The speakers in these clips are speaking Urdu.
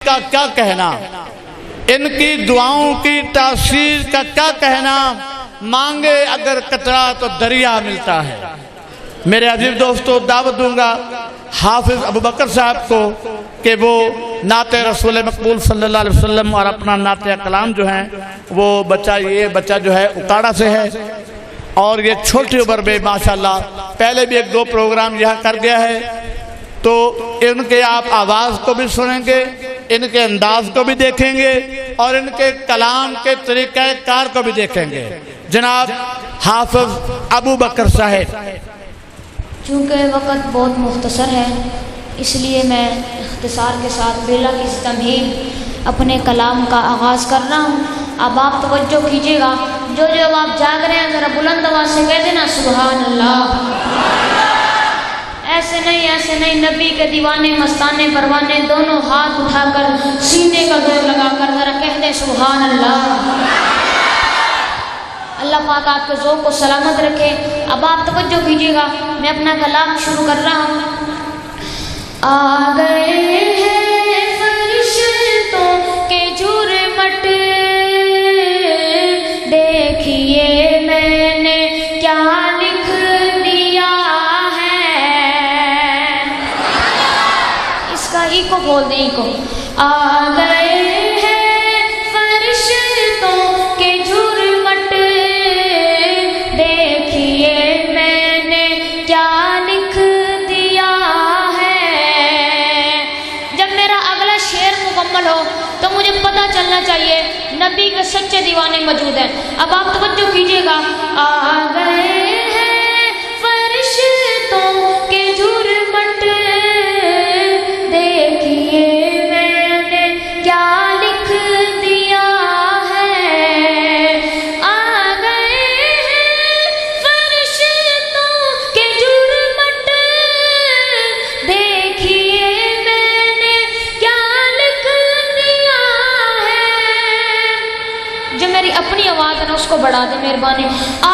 کا کیا کہنا، ان کی دعاؤں کی تاثیر کا کیا کہنا، مانگے اگر قطرہ تو دریا ملتا ہے۔ میرے عزیز دوستو، دعوت دوں گا حافظ ابوبکر صاحب کو کہ وہ نعت رسول مقبول صلی اللہ علیہ وسلم اور اپنا نعت کلام جو ہیں وہ یہ بچہ جو ہے اکاڑا سے ہے، اور یہ چھوٹی عمر میں ماشاءاللہ پہلے بھی ایک دو پروگرام یہاں کر گیا ہے، تو ان کے آپ آواز کو بھی سنیں گے، ان کے انداز کو بھی دیکھیں گے، اور ان کے کلام کے طریقہ کار کو بھی دیکھیں گے۔ جناب حافظ ابوبکر صاحب۔ چونکہ وقت بہت مختصر ہے، اس لیے میں اختصار کے ساتھ بلا کسی تمہید اپنے کلام کا آغاز کر رہا ہوں۔ اب آپ توجہ کیجیے گا، جو آپ جاگ رہے ہیں ذرا بلند آواز سے کہہ دینا سبحان اللہ۔ ایسے نہیں، نبی کے دیوانے مستانے پروانے دونوں ہاتھ اٹھا کر سینے کا زور لگا کر ذرا کہہ دیں سبحان اللہ۔ اللہ پاک آپ کے ذوق کو سلامت رکھے۔ اب آپ توجہ کیجیے گا، میں اپنا کلام شروع کر رہا ہوں۔ آ گئے ہیں فرشتوں کے جھرمٹ، دیکھیے میں نے کیا لکھ دیا ہے۔ اس کا ایکو بول دیں، ایکو۔ آ گئے ہیں فرشتوں کے جھرمٹ، دیکھیے میں نے کیا لکھ دیا ہے۔ جب میرا اگلا شعر مکمل ہو تو مجھے پتہ چلنا چاہیے نبی کے سچے دیوانے موجود ہیں۔ اب آپ توجہ کیجیے گا۔ آ گئے ہیں فرشتوں کے جھرمٹ، دیکھیے میں نے کیا لکھ دیا ہے۔ آ گئے ہیں فرشتوں کے جھرمٹ، دیکھیے میں نے کیا لکھ دیا ہے۔ جو میری اپنی آواز ہے نا اس کو بڑھا دیں مہربانی۔ آ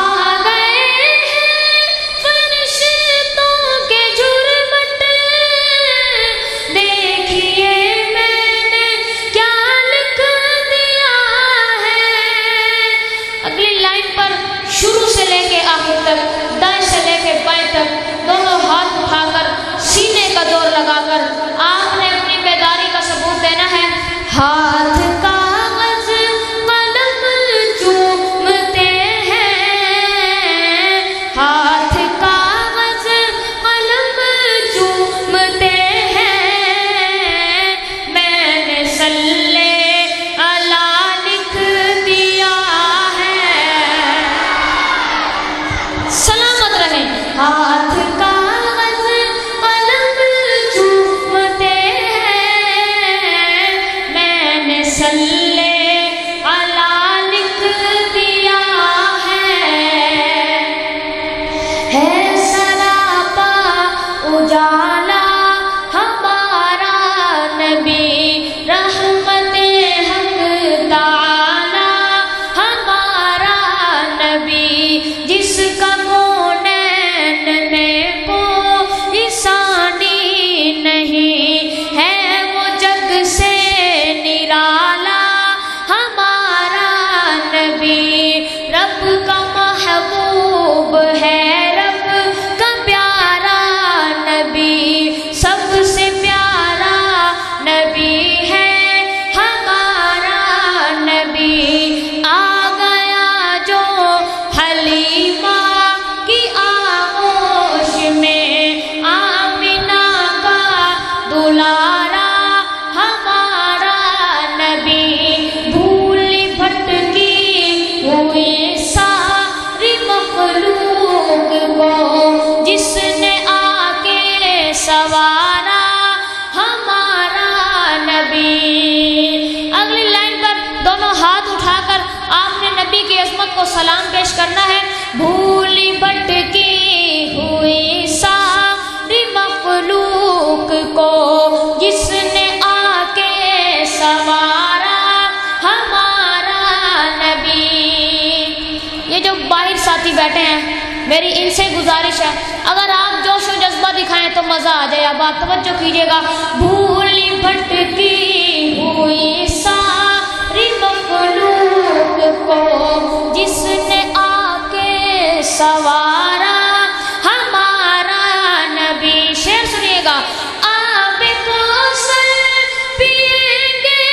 گئے ہیں فرشتوں کے جھرمٹ، دیکھیے میں نے کیا لکھ دیا ہے۔ اگلی لائن پر شروع سے لے کے آخر تک، دائیں سے لے کے بائیں تک، دونوں ہاتھ اٹھا کر سینے کا زور لگا کر آپ نے اپنی بیداری کا ثبوت دینا ہے۔ ہاتھ کاغذ قلم چومتے ہیں، ہاتھ کاغذ قلم چومتے ہیں، میں نے صلی اللہ لکھ دیا ہے۔ سلامت رہیں۔ ہاتھ کاغذ قلم چومتے ہیں، میں نے صلی اللہ لکھ دیا ہے سراپا اجالا ہمارا نبی، رحمت حق تعالی ہمارا نبی، جس کا کونین میں کوئی ثانی نہیں ہے، وہ جگ سے نرالا ہمارا نبی، رب کا محبوب ہے، رب کا پیارا نبی، سب سے پیارا نبی ہے ہمارا نبی۔ آ گیا جو حلیمہ کی آغوش میں، آمنہ کا دلارا ہمارا نبی، بھول بھٹکی ہوئی ساری مخلوق کو جس نے آ کے سوارا ہمارا نبی۔ اگلی لائن پر دونوں ہاتھ اٹھا کر آپ نے نبی کی عظمت کو سلام پیش کرنا ہے۔ بھولی بھٹکی ہوئی ساری مخلوق کو جس نے آ کے سوارا ہمارا نبی۔ یہ جو باہر ساتھی بیٹھے ہیں میری ان سے گزارش ہے، اگر آپ جوش و جذبہ دکھائیں تو مزہ آ جائے۔ اب آپ توجہ کیجیے گا۔ بھولی بھٹکی سوارا ہمارا نبی. شعر سنیے گا. آب کوثر پیئیں گے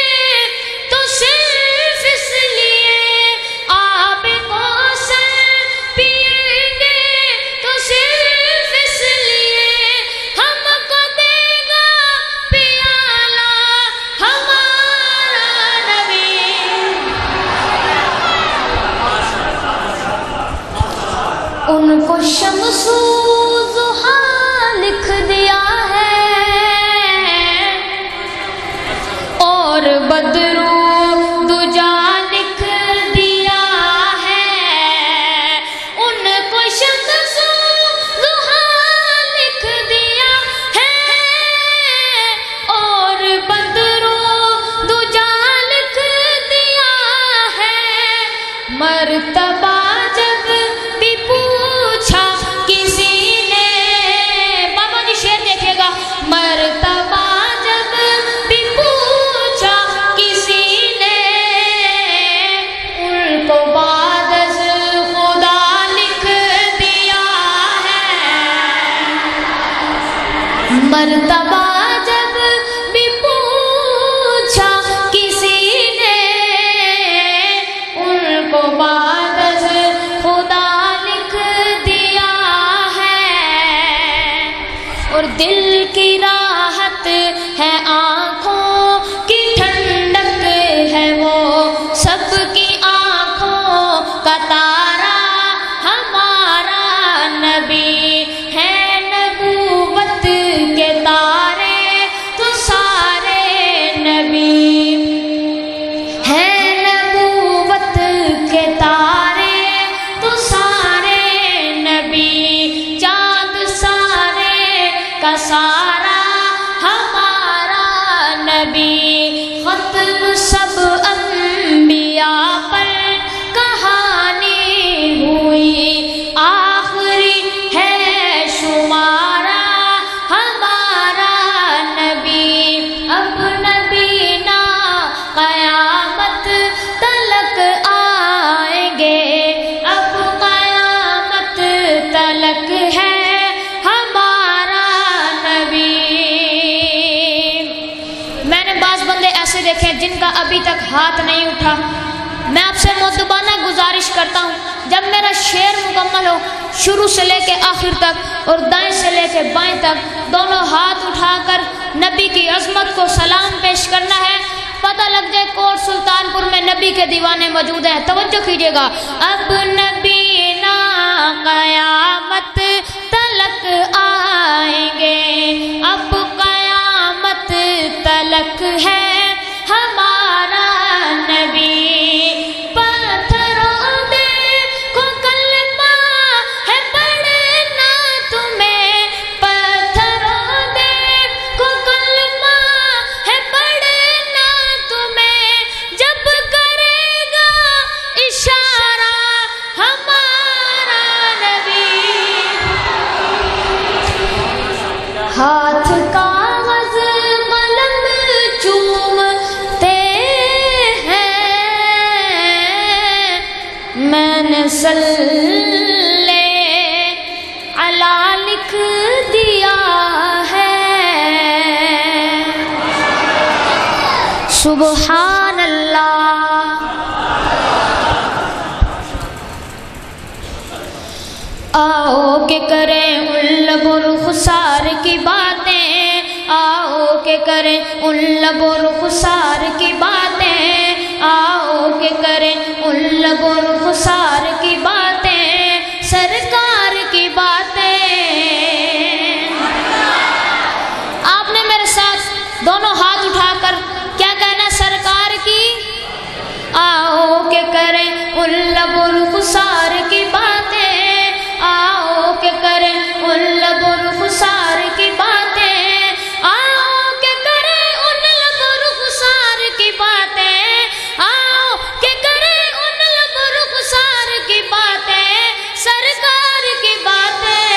تو صرف اس لیے, آب کوثر پیئیں گے تو صرف اس لیے, ہم کو دے گا پیالہ ہمارا نبی. ان کو شمس و ضحیٰ لکھ دیا ہے اور بدر و دجا لکھ دیا ہے. ان کو شمس و ضحیٰ لکھ دیا ہے اور بدر و دجا لکھ دیا ہے. مرتبہ جب بھی پوچھا کسی نے, بابا جی شعر دیکھیے گا. مرتبہ جب بھی پوچھا کسی نے, ان کو بعد از خدا لکھ دیا ہے. مرتبہ جب بھی پوچھا کسی نے, ان کو بعد از خدا لکھ دیا ہے. اور دل کی راحت ہے آنکھوں کی ٹھنڈک ہے وہ سب کی آنکھوں کا تارا ہمارا نبی ہے. نبوت کے تارے تو سارے نبی ہے. نبوت کے تارے تو سارے نبی, چاند سارے کا سارا ہمارا نبی. ختم سب انبیاء پر کہانی ہوئی, آخری ہے شمارا ہمارا نبی. اب نبی نا قیامت تلک آئیں گے, اب قیامت تلک ہے ہمارا نبی. میں نے بعض بندے ایسے دیکھے جن کا ابھی تک ہاتھ نہیں اٹھا. میں آپ سے مؤدبانہ گزارش کرتا ہوں, جب میرا شعر مکمل ہو, شروع سے لے کے آخر تک اور دائیں سے لے کے بائیں تک دونوں ہاتھ اٹھا کر نبی کی عظمت کو سلام پیش کرنا ہے. پتہ لگ جائے کوٹ سلطان پور میں نبی کے دیوانے موجود ہیں. توجہ کیجیے گا. اب نبی نا قیامت تلک آئیں گے, اب قیامت تلک ہے ہمارا نبی. پتھروں دیکھو کلمہ ہے پڑھنا تمہیں, پتھروں دیکھو کلمہ ہے پڑھنا تمہیں, جب کرے گا اشارہ ہمارا نبی. ہاتھ کاغذ قلم چومتے ہیں, میں نے صلی علی لکھ دیا ہے. سبحان اللہ. آؤ کہ کریں ان لب و رخسار کی باتیں, آؤ کہ کریں ان لب و رخسار کی باتیں, آؤ کہ کریں ان لب و رخسار کی باتیں, سرکار کی باتیں. آپ نے میرے ساتھ دونوں ہاتھ اٹھا کر کیا کہنا, سرکار کی. آؤ کہ کریں ان لب و رخسار کی باتیں, آؤ کہ کریں ان لب و رخسار کی باتیں, آؤ کہ کریں ان لب و رخسار کی باتیں, آؤ کہ کریں ان لب و رخسار کی باتیں, سرکار کی باتیں.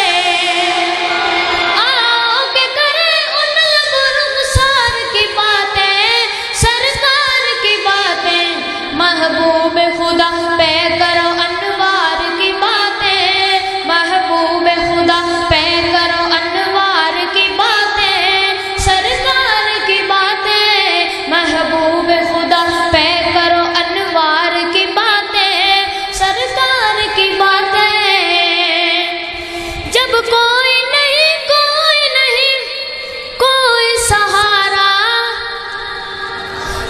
آؤ کہ کریں ان لب و رخسار کی باتیں, سرکار کی باتیں. محبوب خدا پہ کرو انوار کی باتیں,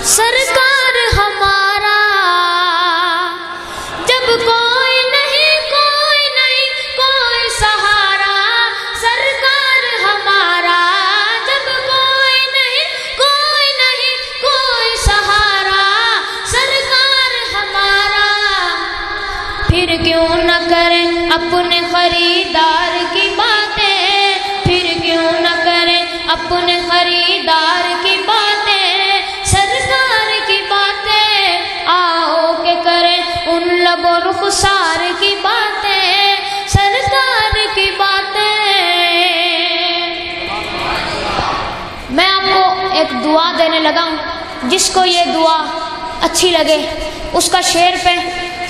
سرکار ہمارا جب کوئی نہیں کوئی سہارا، سرکار ہمارا جب کوئی نہیں کوئی سہارا، سرکار ہمارا پھر کیوں نہ کریں اپنے خریدار کی باتیں، پھر کیوں نہ کریں اپنے خریدار کی باتیں، سرکار کی باتیں آؤ کہ کریں ان لب و رخسار کی باتیں، سرکار کی باتیں۔ میں آپ کو ایک دعا دینے لگا ہوں، جس کو یہ دعا اچھی لگے اس کا شعر پہ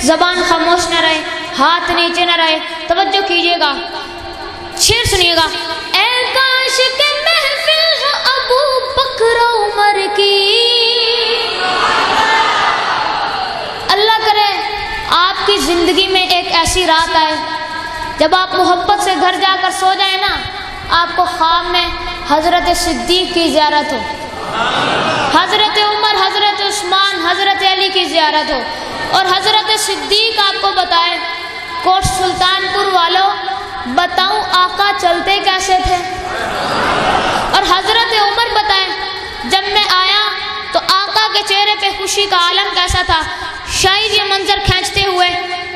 زبان خاموش نہ رہے، ہاتھ نیچے نہ رہے، توجہ کیجیے گا، شعر سنیے گا۔ اے کاش کہ محفل ہو ابو بکر عمر کی، اللہ کرے آپ کی زندگی میں ایک ایسی رات آئے جب آپ محبت سے گھر جا کر سو جائیں نا، آپ کو خواب میں حضرت صدیق کی زیارت ہو، حضرت عمر، حضرت عثمان، حضرت علی کی زیارت ہو، اور حضرت صدیق آپ کو بتائے کوٹ سلطان پور والوں بتاؤں آقا چلتے کیسے تھے، اور حضرت عمر بتائے جب میں آیا تو آقا کے چہرے پہ خوشی کا عالم کیسا تھا۔ شاید یہ منظر کھینچتے ہوئے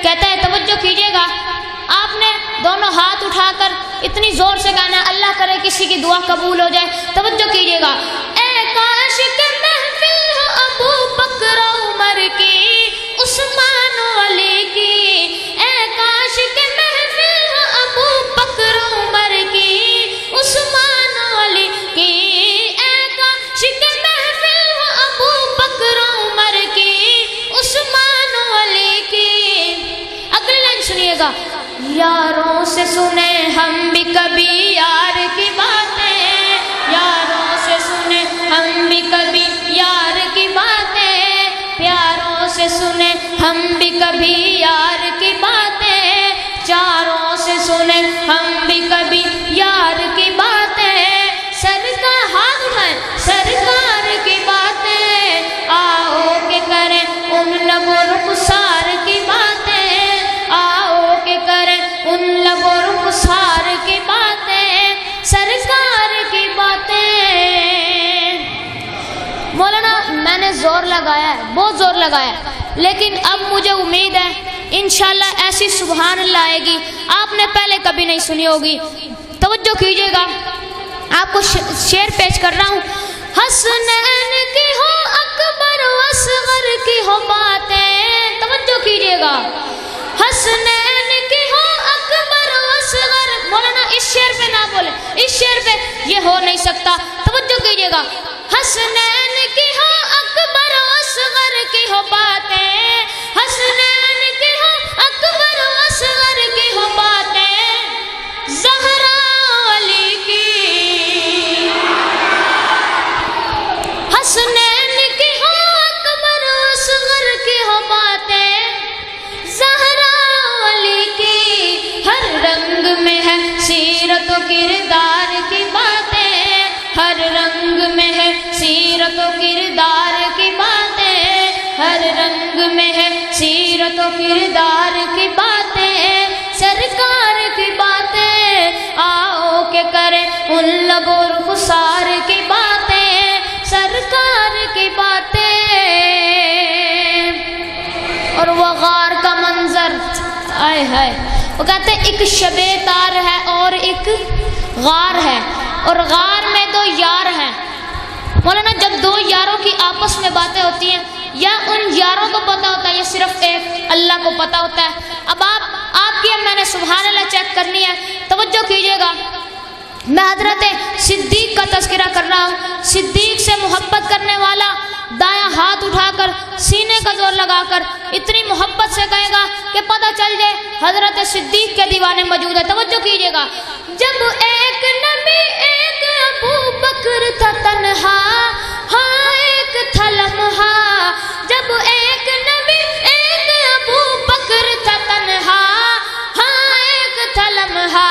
کہتا ہے، توجہ کیجیے گا، آپ نے دونوں ہاتھ اٹھا کر اتنی زور سے کہنا اللہ کرے کسی کی دعا قبول ہو جائے، توجہ کیجیے گا۔ اے کاش کہ محفل ہو ابو بکر عمر کی، عثمان و علی کی، اے کاش کہ محفل ہو ابو بکر عمر کی، عثمان و علی کی، اے کاش کہ محفل ہو ابو بکر عمر کی، عثمان و علی کی۔ اگلی لائن سنیے گا۔ یاروں سے سنیں ہم بھی کبھی یار کی باتیں، یاروں سے سنیں ہم بھی کبھی یار کی باتیں، پیاروں سے سنیں ہم بھی کبھی یار کی باتیں، چاروں سے سنیں ہم بھی کبھی یار کی باتیں، سرکار ہاتھ اٹھائیں، سرکار کی باتیں آؤ کہ کریں ان لب و رخسار کی باتیں، آؤ کہ کریں ان لب و رخسار کی باتیں، سرکار کی باتیں۔ مولانا میں نے زور لگایا ہے، بہت زور لگایا ہے، لیکن اب مجھے امید ہے انشاءاللہ ایسی سبحان اللہ آئے گی آپ نے پہلے کبھی نہیں سنی ہوگی۔ توجہ کیجیے گا، آپ کو شعر پیش کر رہا ہوں۔ حسنین کی ہو اکبر و اصغر کی ہو باتیں، توجہ کیجیے گا، حسنین کی ہو اکبر و اصغر، مولانا اس شعر پہ نہ بولے، اس شعر پہ یہ ہو نہیں سکتا، توجہ کیجیے گا۔ حسنین کی ہو اکبر و اصغر کی ہو باتیں، حسنین کی ہو اکبر و اصغر کی ہو باتیں، زہرا علی کی، حسنین کی ہو اکبر و اصغر کی ہو باتیں، زہرا علی کی، ہر رنگ میں ہے سیرت و کردار کی باتیں، ہر رنگ میں ہے سیرت و کردار کی باتیں، ہر رنگ میں ہے سیرت و کردار کی باتیں، سرکار کی باتیں آؤ کہ کریں ان لب و رخسار کی باتیں، سرکار کی باتیں۔ اور وہ غار کا منظر، آئے ہائے، وہ کہتے ہیں ایک شب تار ہے اور ایک غار ہے، اور غار میں دو یار ہیں۔ مولانا جب دو یاروں کی آپس میں باتیں ہوتی ہیں، یا ان یاروں کو پتہ ہوتا ہے یا صرف ایک اللہ کو پتہ ہوتا ہے؟ اب آپ کی میں نے سبحان اللہ چیک کرنی ہے، توجہ کیجیے گا۔ میں حضرت صدیق کا تذکرہ کر رہا ہوں، صدیق سے محبت کرنے والا دایاں ہاتھ اٹھا کر سینے کا زور لگا کر اتنی محبت سے کہے گا کہ پتہ چل جائے حضرت صدیق کے دیوانے موجود ہے، توجہ کیجیے گا۔ جب ایک نبی ایک ابو بکر تھا تنہا، ہاں ایک تھا لمحہ، جب ایک نبی ایک ابو بکر تھا تنہا، ہاں ایک تھا لمحہ،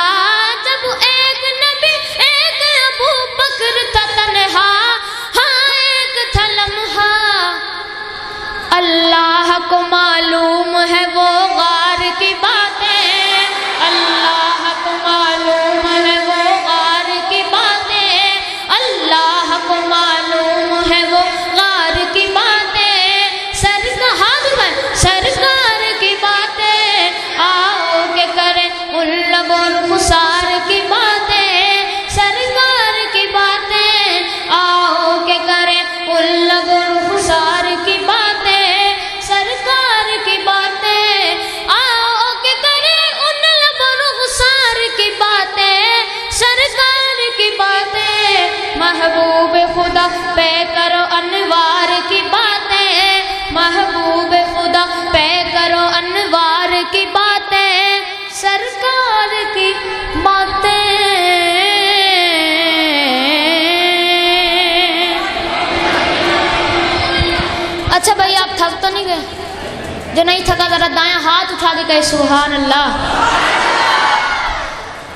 جب ایک نبی ایک ابو بکر تھا تنہا، ہاں ایک تھا لمحہ، کو معلوم ہے وہ غار کی باتیں، اللہ کو معلوم ہے وہ غار کی باتیں، اللہ کو معلوم ہے وہ غار کی باتیں، سرکار کی باتیں، آؤ کہ کریں ان لبوں خسار کی باتیں، سرکار کی باتیں، آؤ کہ کریں ان لبوں خسار کی باتیں، سرکار کی باتیں، آؤ کہ کریں ان لبوں خسار کی باتیں، سرکار کی باتیں، محبوب خدا پہ کرو انوار کی باتیں، محبوب خدا پہ کرو انوار کی باتیں، سرکار کی باتیں۔ اچھا بھائی آپ تھک تو نہیں گئے؟ جو نہیں تھکا ذرا دائیں ہاتھ اٹھا کے کہے سبحان اللہ۔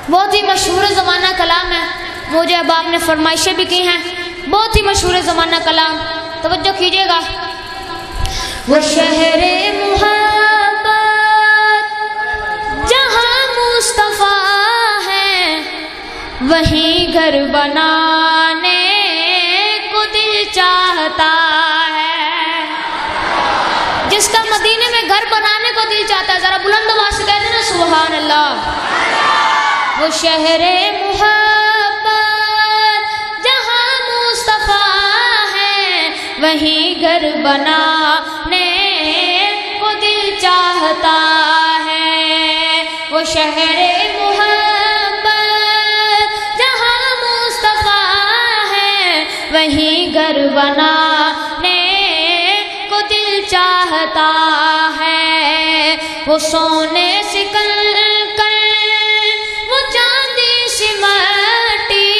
بہت ہی مشہور زمانہ کلام ہے، مجھے اب آپ نے فرمائشیں بھی کی ہیں، بہت ہی مشہور زمانہ کلام، توجہ کیجیے گا۔ وہ شہر محبت جہاں مصطفیٰ ہے، وہیں گھر بنانے کو دل چاہتا ہے۔ جس کا مدینے میں گھر بنانے کو دل چاہتا ہے، ذرا بلند آواز سے کہہ دینا سبحان اللہ۔ وہ شہر محبت جہاں مصطفیٰ ہے، وہیں گھر بنانے کو دل چاہتا ہے۔ وہ شہر محبت جہاں مصطفیٰ ہے، وہیں گھر بنانے کو دل چاہتا ہے۔ وہ سونے سے کل کر وہ چاندی سے مٹی،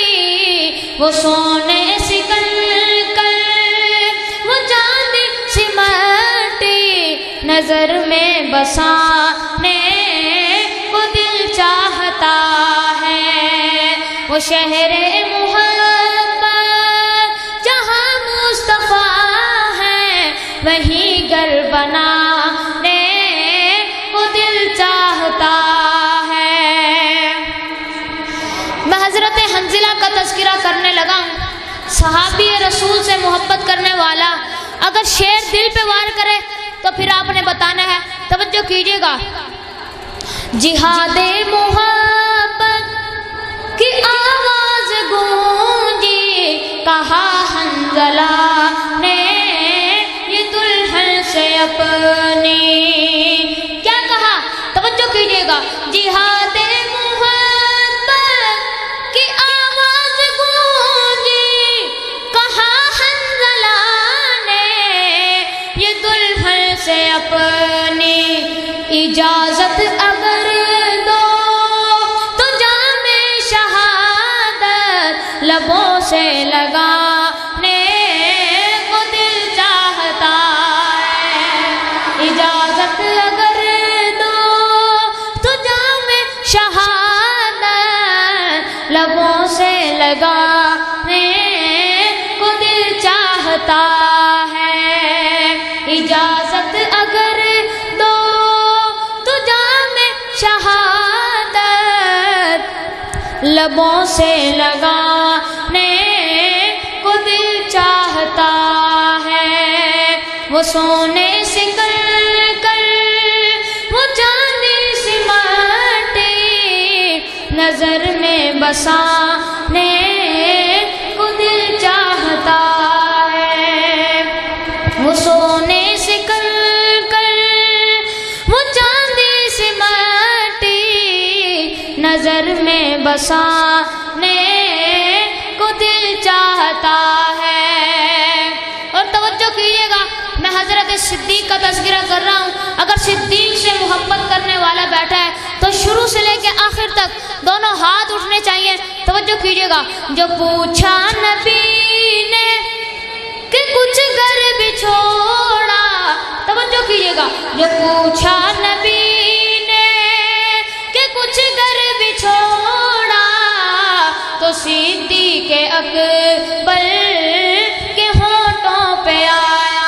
وہ سونے سے کل کر وہ چاندی سے مٹی، نظر میں بسانے کو دل چاہتا ہے۔ وہ شہر محبت جہاں مصطفیٰ ہے، وہیں گھر بنانے کو دل چاہتا ہے۔ میں حضرت حنظلہ کا تذکرہ کرنے لگا ہوں، صحابی رسول سے محبت کرنے والا اگر شعر دل پہ وار کرے تو پھر آپ نے بتانا ہے، توجہ کیجیے گا۔ جہاد محبت کی آواز گونجی، کہا حنظلہ نے یہ دلہن سے اپنی، کیا کہا؟ توجہ کیجیے گا۔ جہاد محبت کی آواز گونجی، کہا حنظلہ نے یہ دلہن سے اپنی، اجازت اگر دو تو جام شہادت لبوں سے لگانے کو دل چاہتا ہے۔ اجازت اگر دو تو جام شہادت لبوں سے لگانے کو دل چاہتا ہے۔ اجازت اگر دو تو جام شہادت لبوں سے لگانے کو دل چاہتا ہے۔ وہ سونے سے کر کر وہ چاندی سے مٹی، نظر میں بسانے کو دل چاہتا ہے۔ وہ سونے سے کر کر وہ چاندی سے مٹی، نظر میں بسانے کو دل چاہتا ہے۔ اور توجہ کیجیے گا، میں حضرت صدیق کا تذکرہ کر رہا ہوں، اگر صدیق سے محبت کرنے والا بیٹھا ہے تو شروع سے لے کے آخر تک دونوں ہاتھ اٹھنے چاہیے۔ توجہ کیجیے گا۔ جو پوچھا نبی نے کہ کچھ گھر بھی چھوڑا، توجہ کیجیے گا۔ جو پوچھا نبی نے کہ کچھ گھر بھی چھوڑا، تو صدیق اکبر کے ہونٹوں پہ آیا۔